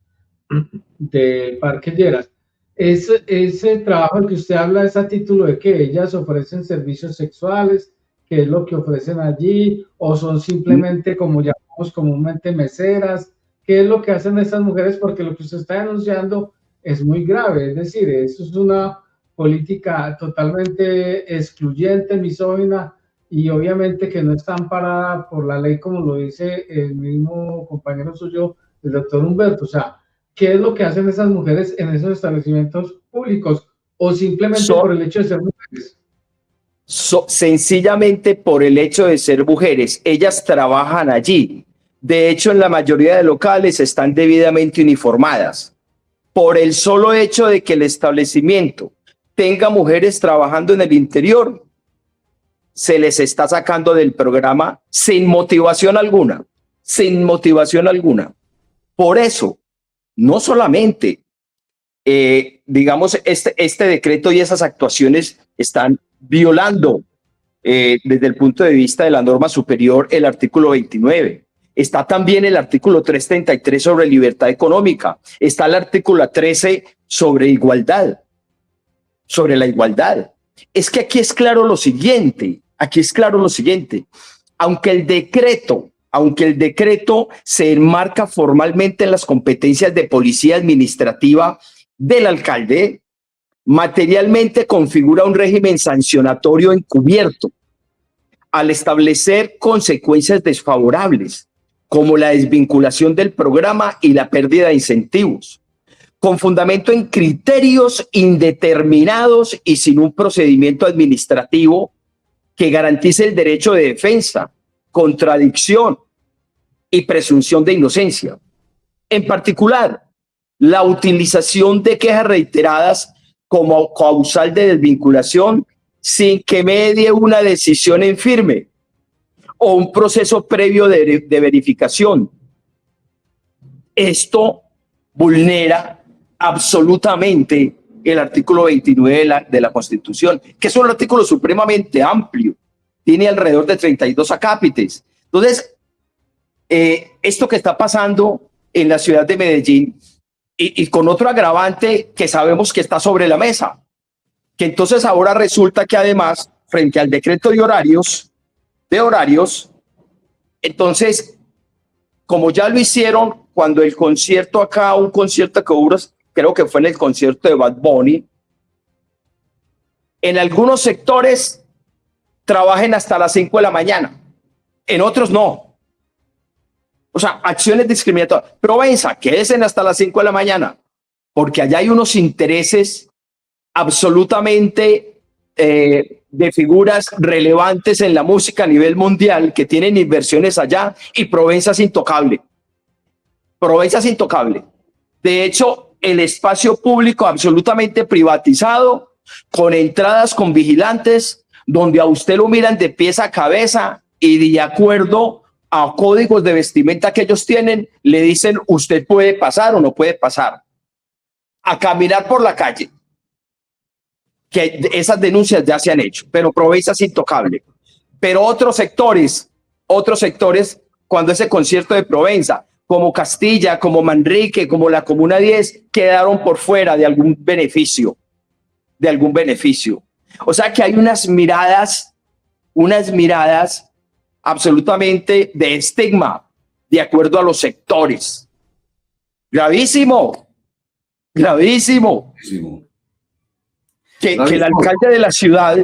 del Parque Lleras. Ese trabajo del que usted habla es a título de que ellas ofrecen servicios sexuales, qué es lo que ofrecen allí, o son simplemente, como llamamos comúnmente, meseras. ¿Qué es lo que hacen esas mujeres? Porque lo que usted está denunciando es muy grave, es decir, eso es una política totalmente excluyente, misógina, y obviamente que no está amparada por la ley, como lo dice el mismo compañero suyo, el doctor Humberto. O sea, ¿qué es lo que hacen esas mujeres en esos establecimientos públicos? ¿O simplemente por el hecho de ser mujeres? Sencillamente por el hecho de ser mujeres. Ellas trabajan allí. De hecho, en la mayoría de locales están debidamente uniformadas. Por el solo hecho de que el establecimiento tenga mujeres trabajando en el interior, se les está sacando del programa sin motivación alguna, sin motivación alguna. Por eso, no solamente, digamos, este decreto y esas actuaciones están violando desde el punto de vista de la norma superior el artículo 29. Está también el artículo 333 sobre libertad económica. Está el artículo 13 sobre igualdad, sobre la igualdad. Es que aquí es claro lo siguiente, aunque el decreto se enmarca formalmente en las competencias de policía administrativa del alcalde, materialmente configura un régimen sancionatorio encubierto al establecer consecuencias desfavorables, como la desvinculación del programa y la pérdida de incentivos, con fundamento en criterios indeterminados y sin un procedimiento administrativo que garantice el derecho de defensa, contradicción y presunción de inocencia. En particular, la utilización de quejas reiteradas como causal de desvinculación sin que medie una decisión en firme o un proceso previo de verificación. Esto vulnera absolutamente el artículo 29 de la Constitución, que es un artículo supremamente amplio, tiene alrededor de 32 acápites. Entonces, esto que está pasando en la ciudad de Medellín, y con otro agravante que sabemos que está sobre la mesa, que entonces ahora resulta que además, frente al decreto de horarios, entonces, como ya lo hicieron cuando el concierto acá, un concierto que hubo, creo que fue en el concierto de Bad Bunny, en algunos sectores trabajen hasta las 5 de la mañana, en otros no. O sea, acciones discriminatorias. Provenza, quédense hasta las 5 de la mañana, porque allá hay unos intereses absolutamente de figuras relevantes en la música a nivel mundial que tienen inversiones allá, y Provenza es intocable. Provenza es intocable. De hecho, el espacio público absolutamente privatizado, con entradas con vigilantes, donde a usted lo miran de pies a cabeza y de acuerdo a códigos de vestimenta que ellos tienen, le dicen usted puede pasar o no puede pasar. A caminar por la calle. Que esas denuncias ya se han hecho, pero Provenza es intocable. Pero otros sectores, cuando ese concierto de Provenza, como Castilla, como Manrique, como la Comuna 10, quedaron por fuera de algún beneficio, O sea que hay unas miradas absolutamente de estigma, de acuerdo a los sectores. Gravísimo. Que el alcalde de la ciudad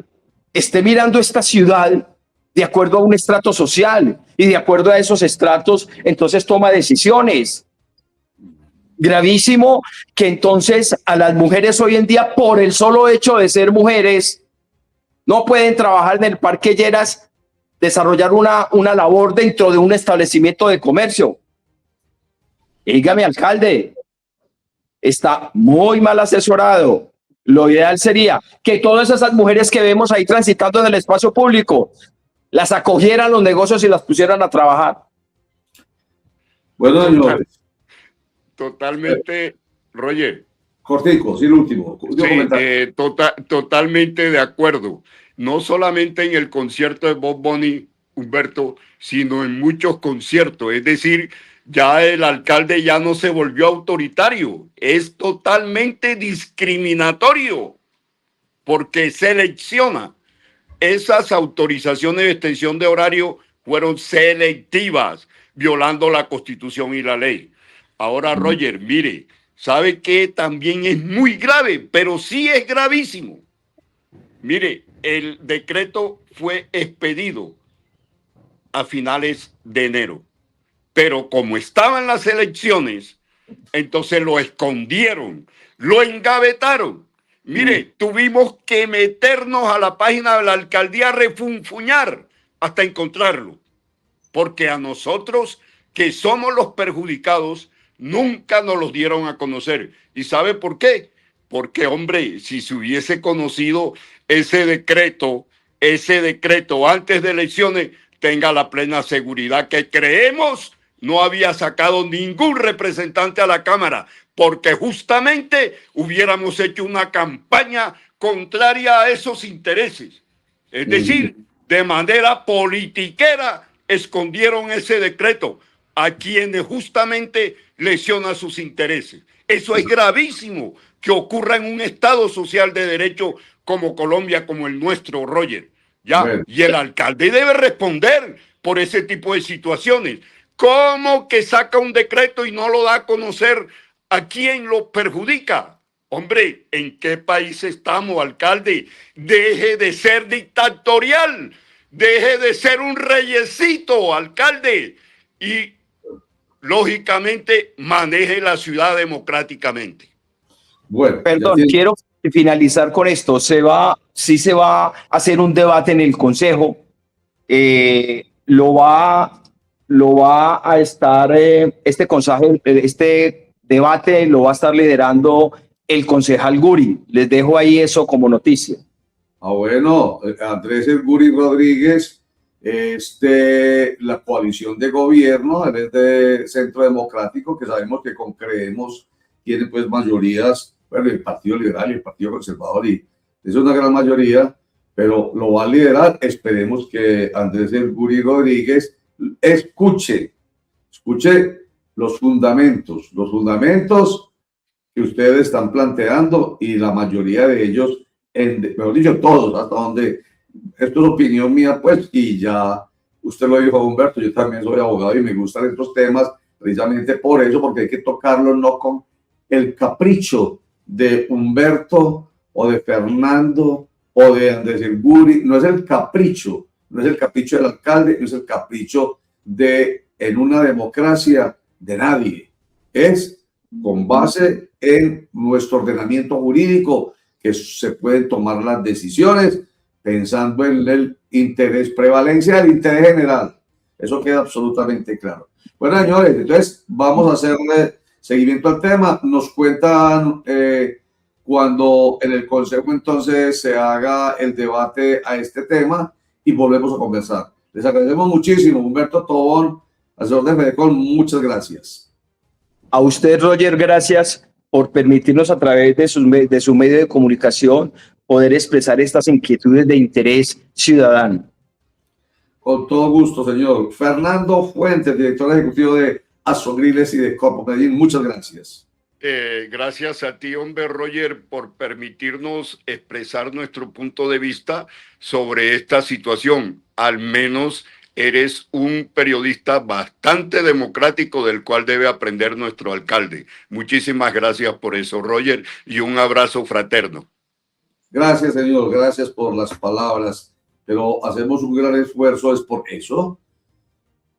esté mirando esta ciudad de acuerdo a un estrato social, y de acuerdo a esos estratos entonces toma decisiones. Gravísimo que entonces a las mujeres hoy en día, por el solo hecho de ser mujeres, no pueden trabajar en el Parque Lleras, desarrollar una labor dentro de un establecimiento de comercio. Dígame, alcalde, está muy mal asesorado. Lo ideal sería que todas esas mujeres que vemos ahí transitando en el espacio público las acogieran los negocios y las pusieran a trabajar. Bueno, señores. Totalmente, Roger. Cortico, sí, el último. Sí, totalmente de acuerdo. No solamente en el concierto de Bob Bunny, Humberto, sino en muchos conciertos. Es decir, ya el alcalde ya no se volvió autoritario, es totalmente discriminatorio, porque selecciona. Esas autorizaciones de extensión de horario fueron selectivas, violando la Constitución y la ley. Ahora, Roger, mire, sabe que también es muy grave, pero sí es gravísimo. Mire, el decreto fue expedido a finales de enero, pero como estaban las elecciones, entonces lo escondieron, lo engavetaron. Mire, tuvimos que meternos a la página de la alcaldía a refunfuñar hasta encontrarlo, porque a nosotros, que somos los perjudicados, nunca nos los dieron a conocer. ¿Y sabe por qué? Porque, hombre, si se hubiese conocido ese decreto antes de elecciones, tenga la plena seguridad que creemos no había sacado ningún representante a la Cámara, porque justamente hubiéramos hecho una campaña contraria a esos intereses. Es decir, de manera politiquera escondieron ese decreto a quienes justamente lesiona sus intereses. Eso es gravísimo que ocurra en un Estado social de derecho como Colombia, como el nuestro, Roger. ¿Ya? Bueno. Y el alcalde debe responder por ese tipo de situaciones. ¿Cómo que saca un decreto y no lo da a conocer a quien lo perjudica? Hombre, ¿en qué país estamos, alcalde? Deje de ser dictatorial, deje de ser un reyesito, alcalde, y lógicamente maneje la ciudad democráticamente. Bueno, perdón, quiero finalizar con esto. Sí se va a hacer un debate en el Consejo. Lo va a estar este debate lo va a estar liderando el concejal Guri. Les dejo ahí eso como noticia. Bueno, Andrés El Guri Rodríguez, la coalición de gobierno, él es de Centro Democrático, que sabemos que con Creemos tiene pues mayorías, bueno, el Partido Liberal y el Partido Conservador, y es una gran mayoría, pero lo va a liderar. Esperemos que Andrés El Guri Rodríguez escuche los fundamentos que ustedes están planteando, y la mayoría de ellos, mejor dicho, todos, hasta donde, esto es opinión mía, pues, y ya usted lo dijo, Humberto, yo también soy abogado y me gustan estos temas precisamente por eso, porque hay que tocarlos no con el capricho de Humberto o de Fernando o de Andrés El Guri, no es el capricho del alcalde, no es el capricho de en una democracia de nadie. Es con base en nuestro ordenamiento jurídico que se pueden tomar las decisiones pensando en el interés, prevalencia del interés general. Eso queda absolutamente claro. Bueno, señores, entonces vamos a hacerle seguimiento al tema. Nos cuentan cuando en el Consejo entonces se haga el debate a este tema y volvemos a conversar. Les agradecemos muchísimo. Humberto Tobón, asesor de Fedecon, muchas gracias. A usted, Roger, gracias por permitirnos a través de su medio de comunicación poder expresar estas inquietudes de interés ciudadano. Con todo gusto, señor. Fernando Fuentes, director ejecutivo de Asogriles y de Corpo Medellín, muchas gracias. Gracias a ti, hombre, Roger, por permitirnos expresar nuestro punto de vista sobre esta situación. Al menos eres un periodista bastante democrático del cual debe aprender nuestro alcalde. Muchísimas gracias por eso, Roger, y un abrazo fraterno. Gracias, señor. Gracias por las palabras. Pero hacemos un gran esfuerzo, es por eso,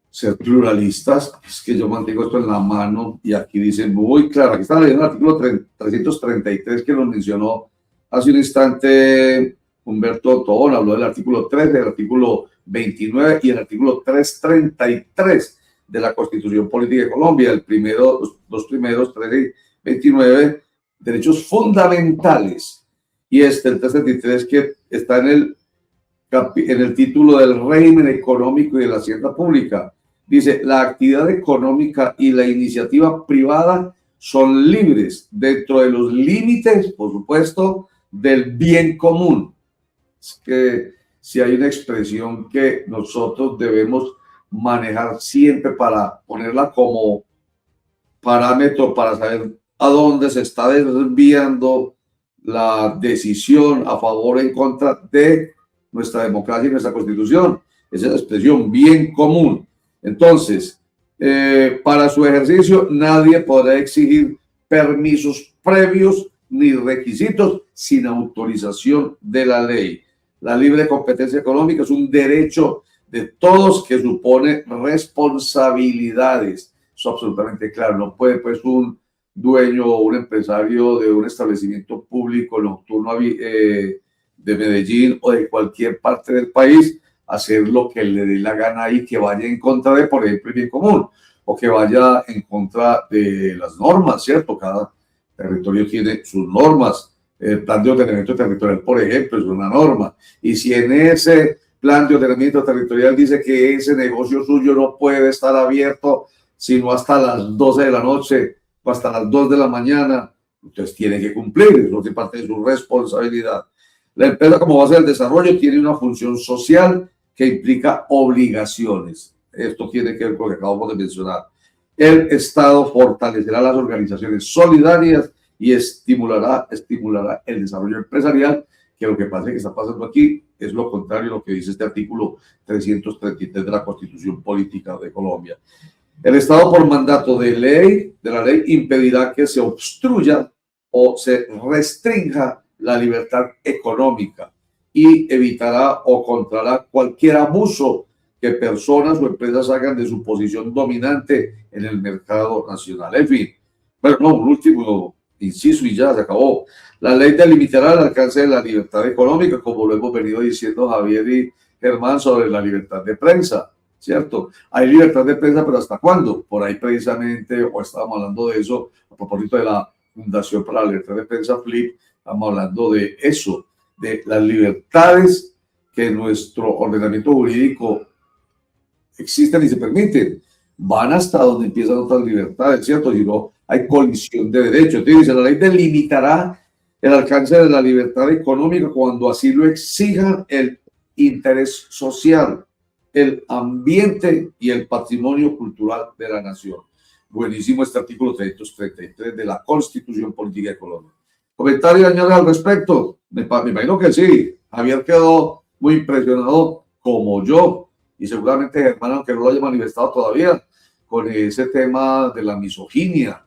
ser pluralistas. Es que yo mantengo esto en la mano y aquí dice muy claro, aquí está leyendo el artículo 333 que nos mencionó hace un instante Humberto Tobón, habló del artículo 3, del artículo 29 y el artículo 333 de la Constitución Política de Colombia, los primeros 13 y 29, derechos fundamentales. Y el 333 que está en el título del régimen económico y de la hacienda pública. Dice, la actividad económica y la iniciativa privada son libres dentro de los límites, por supuesto, del bien común. Es que si hay una expresión que nosotros debemos manejar siempre para ponerla como parámetro para saber a dónde se está desviando la decisión a favor o en contra de nuestra democracia y nuestra constitución. Esa es la expresión bien común. Entonces, para su ejercicio nadie podrá exigir permisos previos ni requisitos sin autorización de la ley. La libre competencia económica es un derecho de todos que supone responsabilidades. Eso es absolutamente claro. No puede pues un dueño o un empresario de un establecimiento público nocturno de Medellín o de cualquier parte del país hacer lo que le dé la gana y que vaya en contra de, por ejemplo, el bien común o que vaya en contra de las normas, ¿cierto? Cada territorio tiene sus normas. El plan de ordenamiento territorial, por ejemplo, es una norma. Y si en ese plan de ordenamiento territorial dice que ese negocio suyo no puede estar abierto sino hasta las 12 de la noche o hasta las 2 de la mañana, entonces tiene que cumplir, eso es parte de su responsabilidad. La empresa, como base del desarrollo, tiene una función social que implica obligaciones. Esto tiene que ver con lo que acabamos de mencionar. El Estado fortalecerá las organizaciones solidarias y estimulará el desarrollo empresarial, que lo que pasa que está pasando aquí es lo contrario a lo que dice este artículo 333 de la Constitución Política de Colombia. El Estado, por mandato de la ley, impedirá que se obstruya o se restrinja la libertad económica y evitará o controlará cualquier abuso que personas o empresas hagan de su posición dominante en el mercado nacional. En fin, bueno, no, un último inciso y ya se acabó. La ley delimitará el alcance de la libertad económica, como lo hemos venido diciendo Javier y Germán sobre la libertad de prensa, ¿cierto? Hay libertad de prensa, pero ¿hasta cuándo? Por ahí precisamente, o estábamos hablando de eso, a propósito de la Fundación para la Libertad de Prensa, FLIP, estamos hablando de eso, de las libertades que en nuestro ordenamiento jurídico existen y se permiten. Van hasta donde empiezan otras libertades, ¿cierto? Si no, hay colisión de derechos. Entonces, dice, la ley delimitará el alcance de la libertad económica cuando así lo exija el interés social, el ambiente y el patrimonio cultural de la nación. Buenísimo este artículo 333 de la Constitución Política de Colombia. ¿Comentarios, señores, al respecto? Me imagino que sí. Javier quedó muy impresionado, como yo, y seguramente Germán, aunque no lo haya manifestado todavía, con ese tema de la misoginia.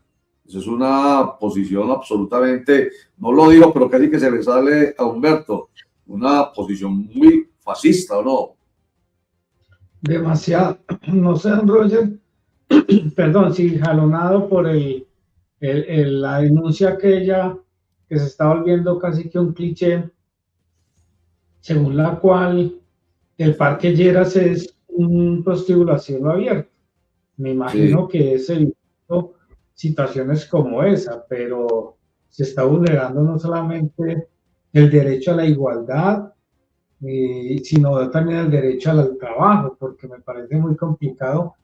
Esa es una posición absolutamente, no lo digo, pero casi que se le sale a Humberto, una posición muy fascista, ¿o no? Demasiado. No sé, Roger, perdón, sí, jalonado por la denuncia aquella que se está volviendo casi que un cliché, según la cual el Parque Lleras es un prostíbulo a cielo abierto. Me imagino que es evitando situaciones como esa, pero se está vulnerando no solamente el derecho a la igualdad, sino también el derecho al trabajo, porque me parece muy complicado.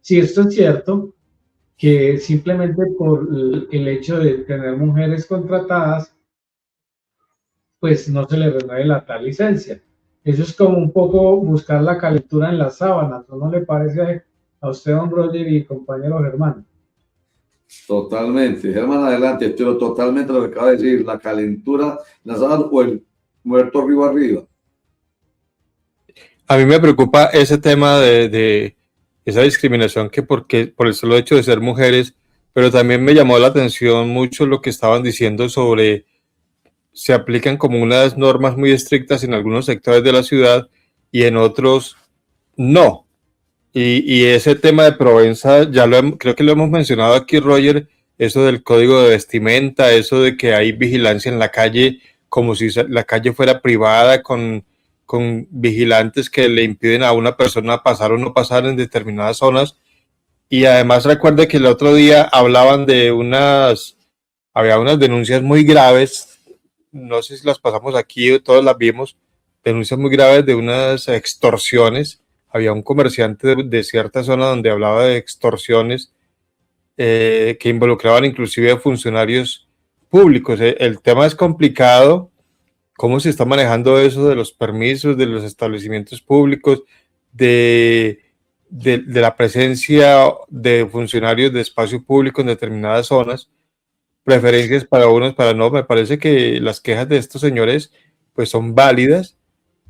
Si esto es cierto, que simplemente por el hecho de tener mujeres contratadas, pues no se le renueve la tal licencia. Eso es como un poco buscar la calentura en las sábanas, ¿no le parece a usted, don Roger y compañero Germán? Totalmente. Germán, adelante, pero totalmente lo que acaba de decir, la calentura, las sábanas o el muerto arriba arriba. A mí me preocupa ese tema de esa discriminación que por el solo hecho de ser mujeres, pero también me llamó la atención mucho lo que estaban diciendo sobre se aplican como unas normas muy estrictas en algunos sectores de la ciudad y en otros no. Y ese tema de Provenza, creo que lo hemos mencionado aquí, Roger, eso del código de vestimenta, eso de que hay vigilancia en la calle, como si la calle fuera privada, con vigilantes que le impiden a una persona pasar o no pasar en determinadas zonas. Y además recuerde que el otro día hablaban de había unas denuncias muy graves, no sé si las pasamos aquí o todas las vimos, denuncias muy graves de unas extorsiones. Había un comerciante de cierta zona donde hablaba de extorsiones que involucraban inclusive funcionarios públicos. El tema es complicado, cómo se está manejando eso de los permisos, de los establecimientos públicos, de la presencia de funcionarios de espacio público en determinadas zonas, preferencias para unos, para no. Me parece que las quejas de estos señores pues son válidas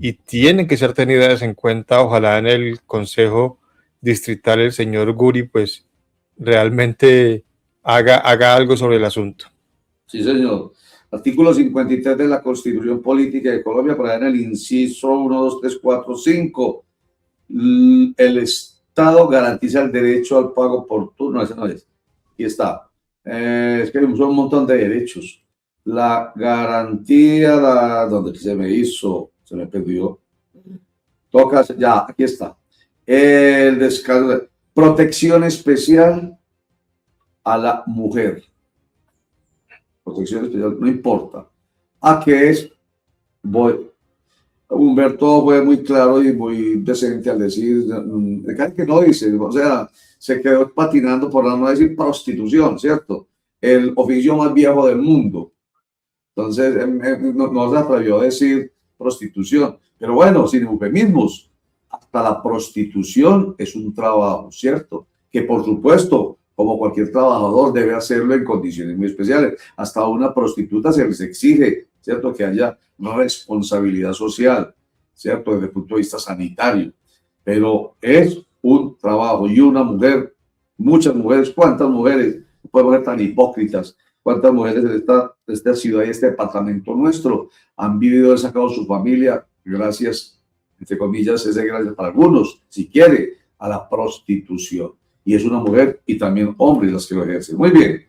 y tienen que ser tenidas en cuenta. Ojalá en el Consejo Distrital el señor Guri pues realmente haga algo sobre el asunto. Sí, señor. Artículo 53 de la Constitución Política de Colombia, para en el inciso 1, 2, 3, 4, 5. El Estado garantiza el derecho al pago oportuno. Ese no es. Aquí está. Es que son un montón de derechos. La garantía, donde se me hizo, se me perdió. Toca, ya, aquí está. El descanso, protección especial a la mujer. Protección especial, no importa. ¿A qué es? Humberto fue muy claro y muy decente al decir, que no dice, o sea, se quedó patinando por no decir prostitución, ¿cierto? El oficio más viejo del mundo. Entonces, no se atrevió a decir prostitución. Pero bueno, sin eufemismos, hasta la prostitución es un trabajo, ¿cierto? Que por supuesto, como cualquier trabajador, debe hacerlo en condiciones muy especiales. Hasta a una prostituta se les exige, ¿cierto?, que haya responsabilidad social, ¿cierto?, desde el punto de vista sanitario. Pero es un trabajo. Y una mujer, muchas mujeres, ¿cuántas mujeres? No podemos ser tan hipócritas. ¿Cuántas mujeres de esta ciudad y este departamento nuestro han vivido, han sacado su familia, gracias, entre comillas, es de gracias para algunos, si quiere, a la prostitución? Y es una mujer y también hombres las que lo ejercen. Muy bien.